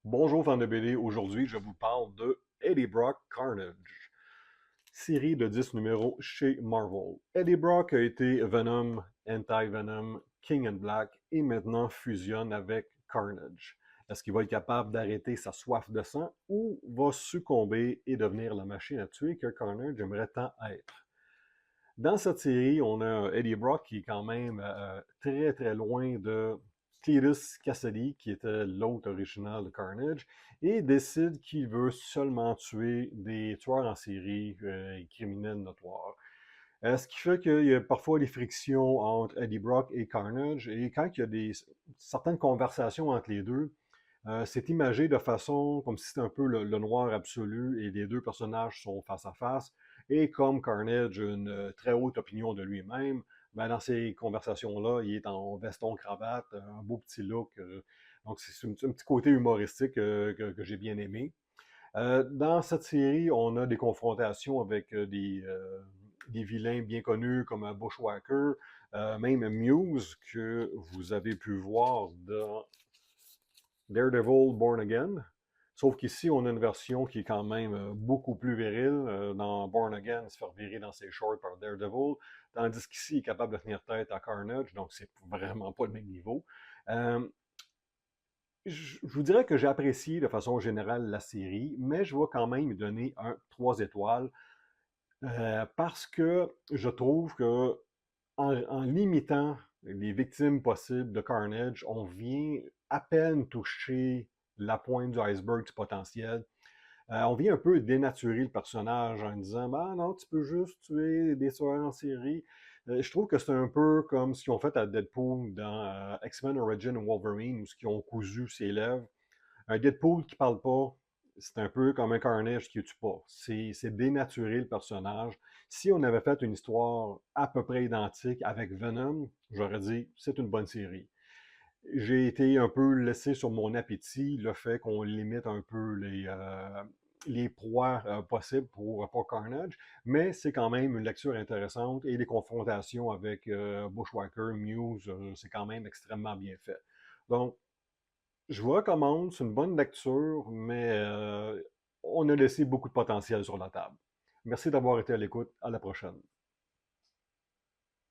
Bonjour fans de BD, aujourd'hui je vous parle de Eddie Brock Carnage, série de 10 numéros chez Marvel. Eddie Brock a été Venom, Anti-Venom, King and Black et maintenant fusionne avec Carnage. Est-ce qu'il va être capable d'arrêter sa soif de sang ou va succomber et devenir la machine à tuer que Carnage aimerait tant être? Dans cette série, on a Eddie Brock qui est quand même très très loin de Cletus Cassidy, qui était l'hôte original de Carnage, et décide qu'il veut seulement tuer des tueurs en série et criminels notoires. Ce qui fait qu'il y a parfois des frictions entre Eddie Brock et Carnage, et quand il y a certaines conversations entre les deux, c'est imagé de façon comme si c'était un peu le noir absolu et les deux personnages sont face à face. Et comme Carnage a une très haute opinion de lui-même, ben dans ces conversations-là, il est en veston-cravate, un beau petit look. Donc c'est un petit côté humoristique que j'ai bien aimé. Dans cette série, on a des confrontations avec des vilains bien connus comme Bushwhacker, même Muse, que vous avez pu voir dans Daredevil Born Again. Sauf qu'ici, on a une version qui est quand même beaucoup plus virile. Dans Born Again, se faire virer dans ses shorts par Daredevil, tandis qu'ici, il est capable de tenir tête à Carnage, donc c'est vraiment pas le même niveau. Euh, je vous dirais que j'ai apprécié de façon générale la série, mais je vais quand même lui donner 3 étoiles parce que je trouve que en limitant les victimes possibles de Carnage, on vient à peine toucher la pointe du iceberg du potentiel. On vient un peu dénaturer le personnage en disant bah non, tu peux juste tuer des tueurs en série. Je trouve que c'est un peu comme ce qu'ils ont fait à Deadpool dans X-Men Origin Wolverine, où ils ont cousu ses lèvres. Un Deadpool qui parle pas, c'est un peu comme un Carnage qui ne tue pas. C'est dénaturer le personnage. Si on avait fait une histoire à peu près identique avec Venom, j'aurais dit c'est une bonne série. J'ai été un peu laissé sur mon appétit le fait qu'on limite un peu les proies possibles pour Carnage, mais c'est quand même une lecture intéressante et les confrontations avec Bushwhacker, Muse, c'est quand même extrêmement bien fait. Donc, je vous recommande, c'est une bonne lecture, mais on a laissé beaucoup de potentiel sur la table. Merci d'avoir été à l'écoute. À la prochaine.